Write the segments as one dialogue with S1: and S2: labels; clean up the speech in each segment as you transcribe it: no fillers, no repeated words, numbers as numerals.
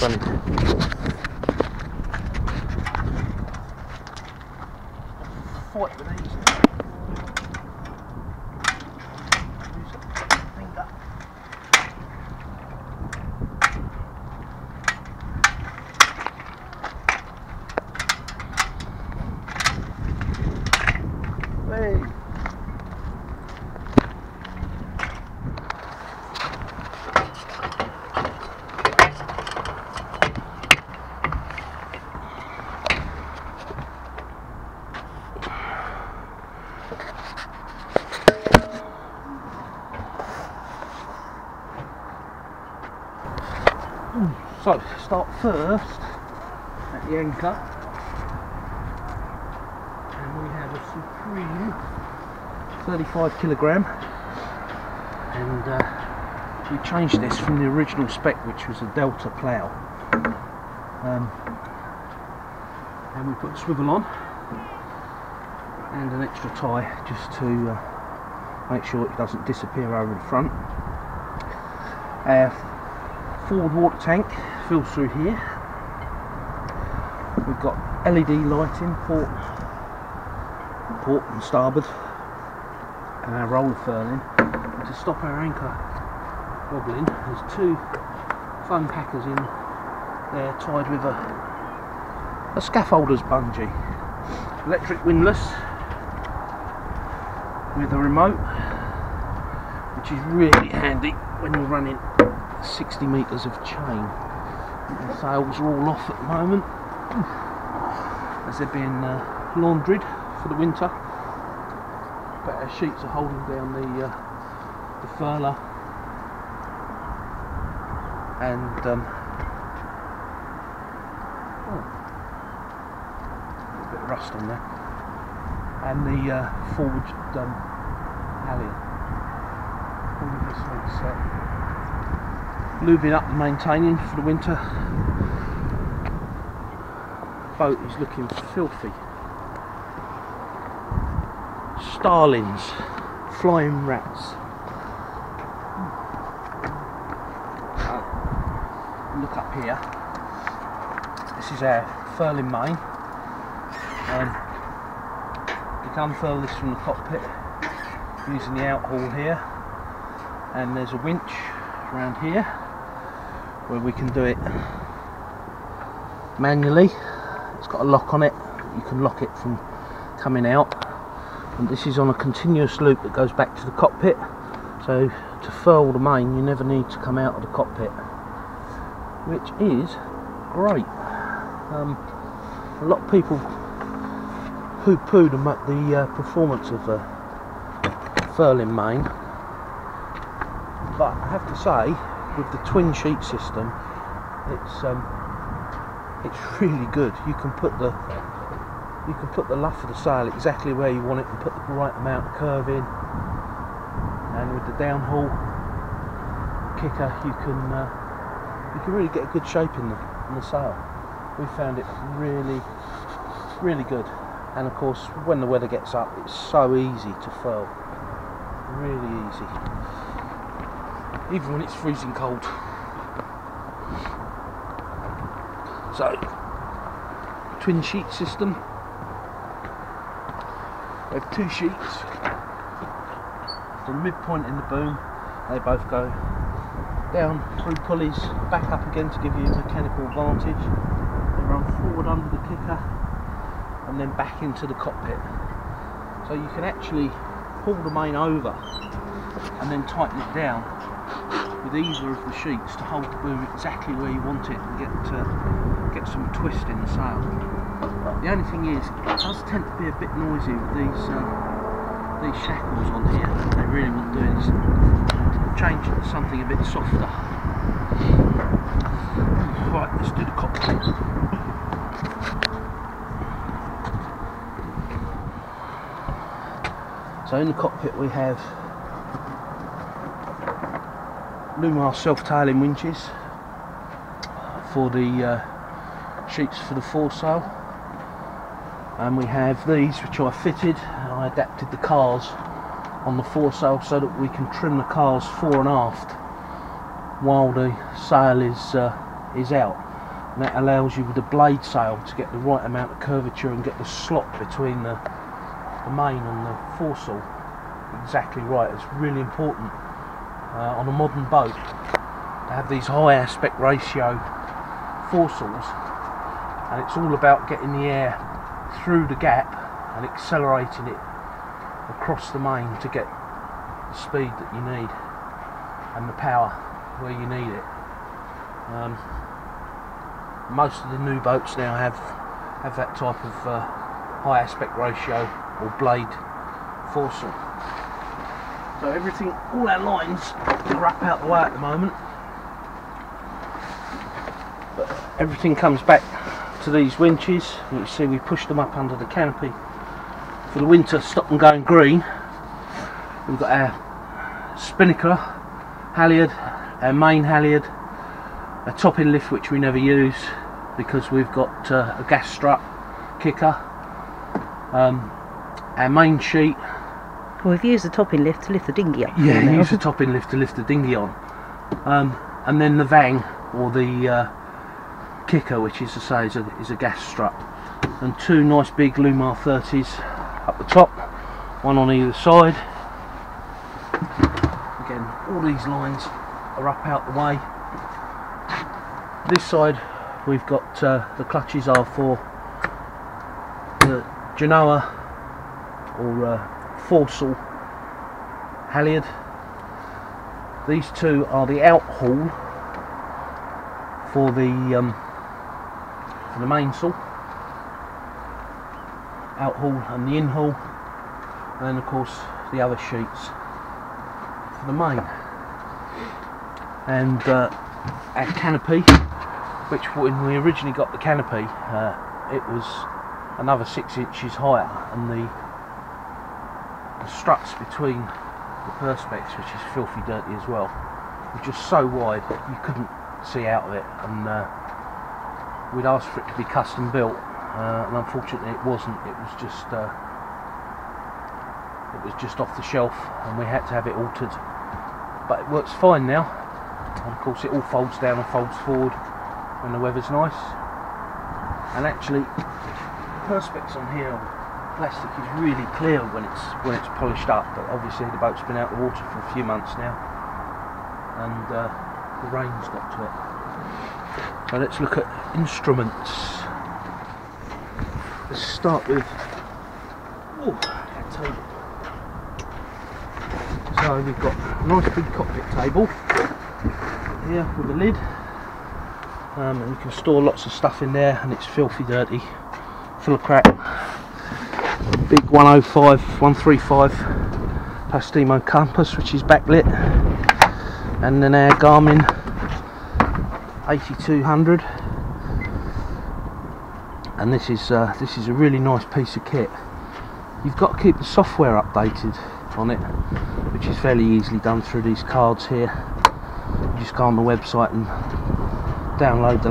S1: running. Fight with these. Use a finger. Hey. So, start first at the anchor, and we have a Supreme 35 kilogram, and we changed this from the original spec, which was a Delta plough, and we put a swivel on and an extra tie just to make sure it doesn't disappear over the front. Forward water tank fills through here. We've got LED lighting, port and starboard, and our roller furling. And to stop our anchor wobbling, there's two foam packers in there tied with a scaffolder's bungee. Electric windlass with a remote, which is really handy when you're running 60 metres of chain. The sails are all off at the moment as they're being laundried for the winter, but our sheets are holding down the furler and a bit of rust on there, and the forward halyard. All of this needs lubing up and maintaining for the winter. Boat is looking filthy. Starlings, flying rats. Look up here. This is our furling main. You can unfurl this from the cockpit using the outhaul here, and there's a winch around here where we can do it manually. It's got a lock on it, you can lock it from coming out, and this is on a continuous loop that goes back to the cockpit, so to furl the main you never need to come out of the cockpit, which is great. A lot of people poo-poo the performance of the furling main, but I have to say, with the twin sheet system, it's really good. You can put the luff of the sail exactly where you want it and put the right amount of curve in, and with the downhaul kicker you can really get a good shape in the sail. We found it really good, and of course when the weather gets up it's so easy to furl, really easy, even when it's freezing cold. So, twin sheet system. We have two sheets. From midpoint in the boom, they both go down through pulleys, back up again to give you a mechanical advantage. They run forward under the kicker and then back into the cockpit. So you can actually pull the main over and then tighten it down with either of the sheets to hold the boom exactly where you want it and get some twist in the sail. The only thing is, it does tend to be a bit noisy with these shackles on here. What they really want doing is change it to something a bit softer. Right, let's do the cockpit. So in the cockpit we have Lumar self-tailing winches for the sheets for the foresail, and we have these which I fitted, and I adapted the cars on the foresail so that we can trim the cars fore and aft while the sail is out. and that allows you with the blade sail to get the right amount of curvature and get the slot between the main and the foresail exactly right. It's really important on a modern boat to have these high aspect ratio foresails, and it's all about getting the air through the gap and accelerating it across the main to get the speed that you need and the power where you need it. Most of the new boats now have that type of high aspect ratio or blade foresail. So everything, all our lines are up out the way at the moment, but everything comes back to these winches. You see we pushed them up under the canopy for the winter, stop them going green. We've got our spinnaker halyard, our main halyard, a topping lift which we never use because we've got a gas strut kicker, our main sheet.
S2: Well, we've used the topping lift to lift the dinghy up.
S1: Yeah, use the topping lift to lift the dinghy on, and then the vang or the kicker, which is to say is a gas strut, and two nice big Lumar 30s up the top, one on either side. Again, all these lines are up out the way. This side we've got the clutches are for the Genoa or foresail halyard. These two are the out haul for the mainsail, out haul and the in haul, and then of course the other sheets for the main. And our canopy, which when we originally got the canopy it was another 6 inches higher, and the struts between the perspex, which is filthy dirty as well, were just so wide you couldn't see out of it, and we'd asked for it to be custom built, and unfortunately it wasn't. It was just off the shelf, and we had to have it altered, but it works fine now. And of course it all folds down and folds forward when the weather's nice. And actually the perspex on here, plastic, is really clear when it's polished up, but obviously the boat's been out of the water for a few months now, and the rain's got to it. So let's look at instruments. Let's start with that table. So we've got a nice big cockpit table here with a lid, and you can store lots of stuff in there, and it's filthy dirty, full of crap. Big 135 Pastimo compass, which is backlit, and then our Garmin 8200, and this is a really nice piece of kit. You've got to keep the software updated on it, which is fairly easily done through these cards here. You just go on the website and download the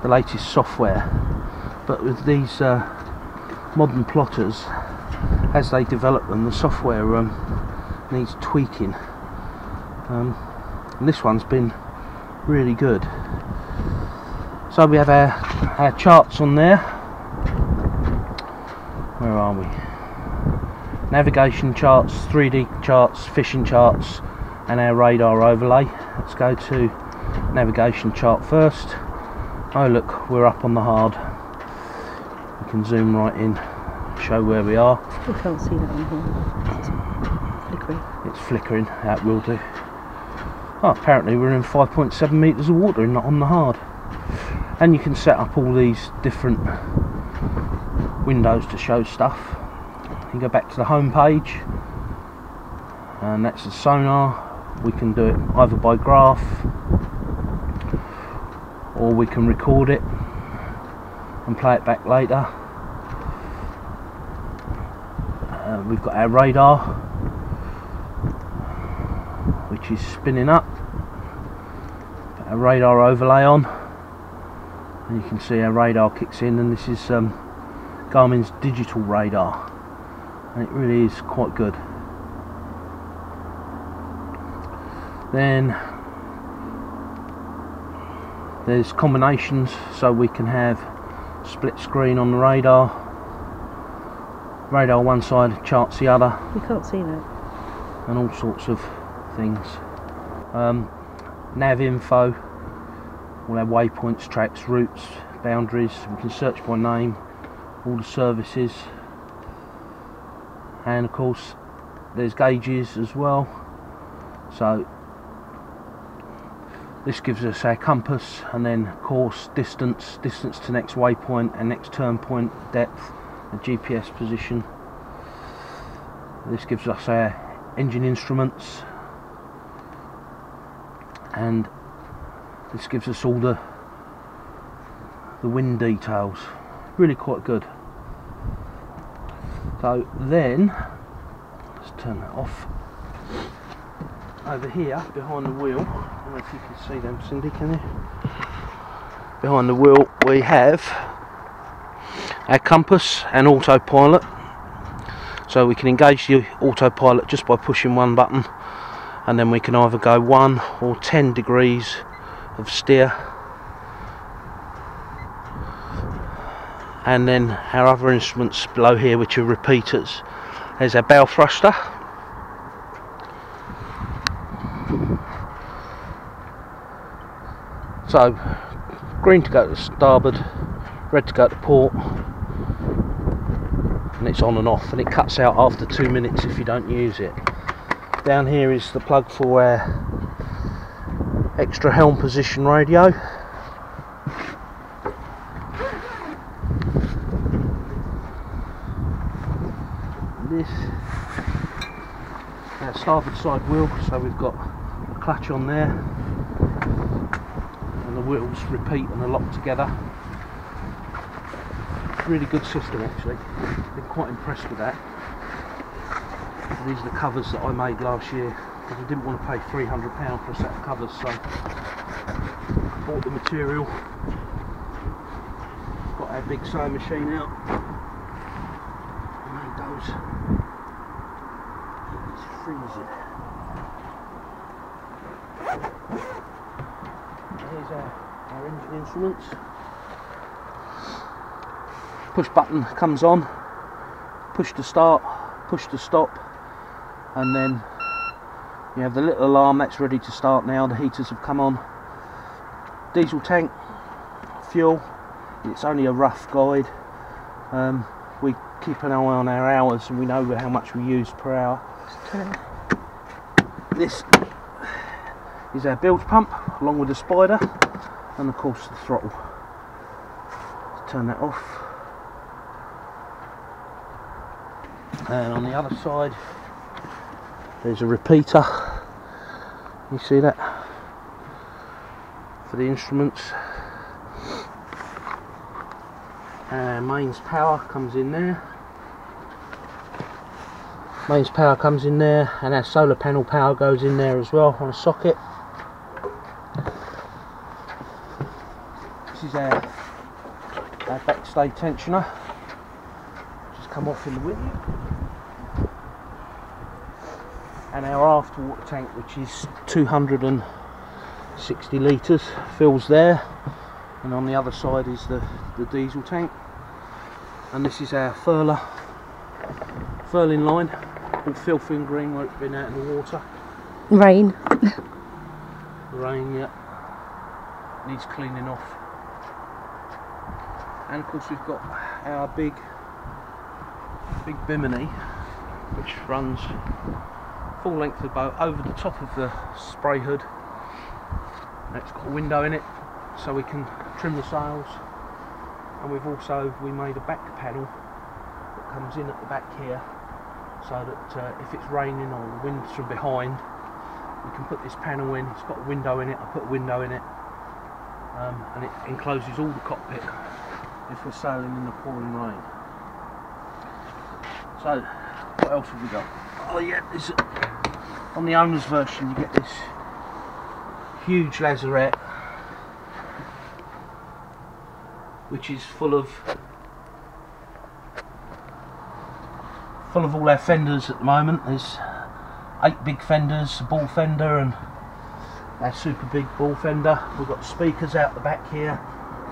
S1: latest software. But with these modern plotters, as they develop them, the software needs tweaking, and this one's been really good. So we have our charts on there. Where are we? Navigation charts, 3D charts, fishing charts, and our radar overlay. Let's go to navigation chart first. Oh look, we're up on the hard. We can zoom right in, show where we are.
S2: We can't see that on here. It's flickering.
S1: It's flickering, that will do. Oh, apparently we're in 5.7 metres of water on the hard. And you can set up all these different windows to show stuff. You go back to the home page, and that's the sonar. We can do it either by graph, or we can record it and play it back later. We've got our radar, which is spinning up. Put our radar overlay on, and you can see our radar kicks in, and this is Garmin's digital radar, and it really is quite good. There's combinations, so we can have split screen on the radar. Radar one side, charts the other.
S2: You can't see that.
S1: And all sorts of things. Nav info, all our waypoints, tracks, routes, boundaries. We can search by name, all the services, and of course there's gauges as well. So this gives us our compass, and then course, distance to next waypoint and next turn point, depth, and GPS position. This gives us our engine instruments, and this gives us all the wind details. Really quite good. So then let's turn that off. Over here behind the wheel, I don't know if you can see them, Cindy, can you? Behind the wheel we have our compass and autopilot. So we can engage the autopilot just by pushing one button, and then we can either go 1 or 10 degrees of steer. And then our other instruments below here, which are repeaters. There's our bow thruster. So green to go to starboard, red to go to port, and it's on and off, and it cuts out after 2 minutes if you don't use it. Down here is the plug for our extra helm position radio. This our starboard side wheel, so we've got a clutch on there, and the wheels repeat and are locked together. Really good system actually. Been quite impressed with that. These are the covers that I made last year because I didn't want to pay £300 for a set of covers, so I bought the material. Got our big sewing machine out. I made those. It's freezing. Here's our engine instruments. Push button comes on, push to start, push to stop, and then you have the little alarm that's ready to start now. The heaters have come on. Diesel tank, fuel, it's only a rough guide. We keep an eye on our hours and we know how much we use per hour. This is our bilge pump along with the spider, and of course the throttle. Let's turn that off. And on the other side there's a repeater, you see that, for the instruments. And mains power comes in there. Mains power comes in there, and our solar panel power goes in there as well on a socket. This is our backstay tensioner, which has come off in the wind. And our after water tank, which is 260 litres, fills there, and on the other side is the diesel tank. And this is our furling line, all filthy and green where it's been out in the water.
S2: Rain.
S1: Rain, yeah, needs cleaning off. And of course we've got our big bimini, which runs full length of the boat over the top of the spray hood. It's got a window in it so we can trim the sails, and we made a back panel that comes in at the back here, so that if it's raining or the wind's from behind, we can put this panel in. It's got a window in it. I put a window in it, and it encloses all the cockpit if we're sailing in the pouring rain. So what else have we got? Oh yeah, this, on the owner's version you get this huge lazarette, which is full of all our fenders at the moment. There's 8 big fenders, a ball fender and our super big ball fender. We've got speakers out the back here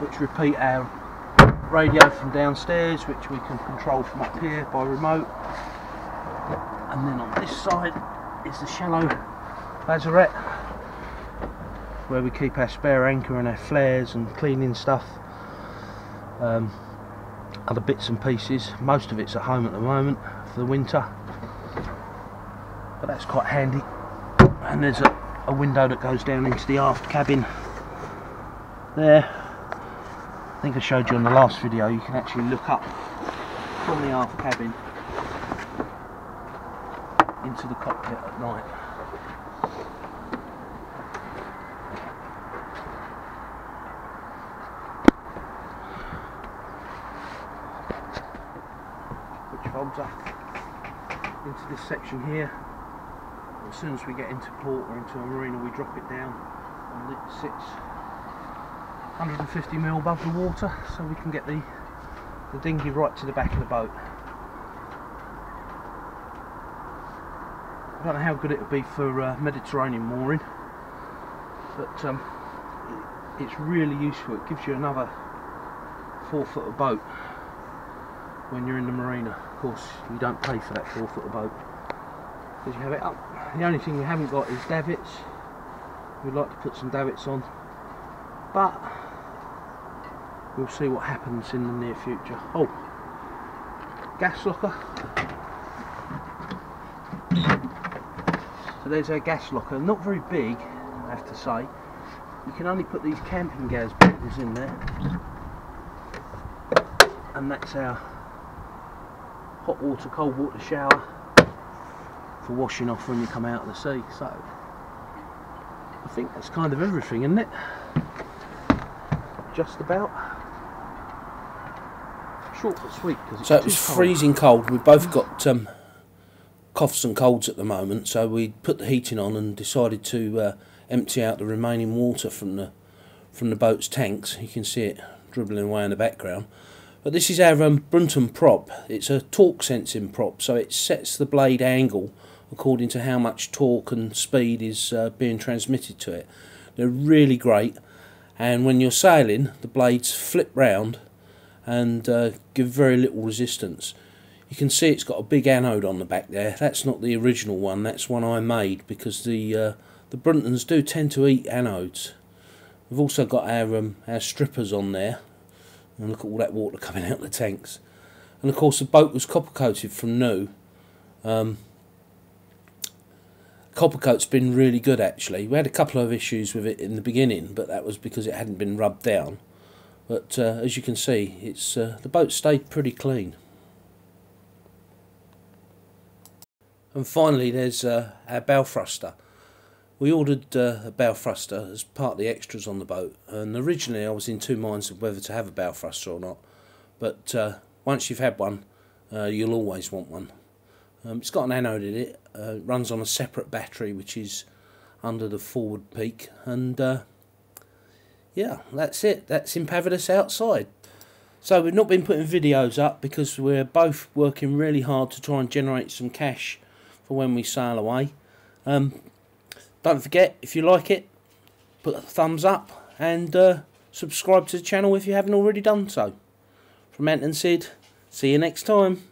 S1: which repeat our radio from downstairs, which we can control from up here by remote. And then on this side is the shallow lazarette where we keep our spare anchor and our flares and cleaning stuff, other bits and pieces. Most of it's at home at the moment for the winter, but that's quite handy. And there's a window that goes down into the aft cabin there. I think I showed you on the last video, you can actually look up from the aft cabin into the cockpit at night. Which folds up into this section here. As soon as we get into port or into a marina, we drop it down and it sits 150mm above the water, so we can get the dinghy right to the back of the boat. I don't know how good it would be for Mediterranean mooring, but it's really useful. It gives you another 4-footer boat when you're in the marina. Of course, you don't pay for that 4-footer boat because you have it up. The only thing we haven't got is davits. We'd like to put some davits on, but we'll see what happens in the near future. Oh, gas locker. So there's our gas locker. Not very big, I have to say. You can only put these camping gas bottles in there, and that's our hot water, cold water shower for washing off when you come out of the sea. So I think that's kind of everything, isn't it? Just about. Short but sweet.
S3: So it was freezing cold. We've both got coughs and colds at the moment, so we put the heating on and decided to empty out the remaining water from the boat's tanks. You can see it dribbling away in the background. But this is our Brunton prop. It's a torque sensing prop, so it sets the blade angle according to how much torque and speed is being transmitted to it. They're really great, and when you're sailing, the blades flip round and give very little resistance. You can see it's got a big anode on the back there. That's not the original one, that's one I made, because the Bruntons do tend to eat anodes. We've also got our strippers on there, and look at all that water coming out of the tanks. And of course the boat was copper coated from new. Copper coat's been really good actually. We had a couple of issues with it in the beginning, but that was because it hadn't been rubbed down. But as you can see, it's the boat stayed pretty clean. And finally there's our bow thruster. We ordered a bow thruster as part of the extras on the boat, and originally I was in two minds of whether to have a bow thruster or not, but once you've had one, you'll always want one. It's got an anode in it, it runs on a separate battery which is under the forward peak, and yeah, that's it. That's Impavidus outside. So we've not been putting videos up because we're both working really hard to try and generate some cash for when we sail away. Don't forget, if you like it, put a thumbs up and subscribe to the channel if you haven't already done so. From Ant and Cid, see you next time.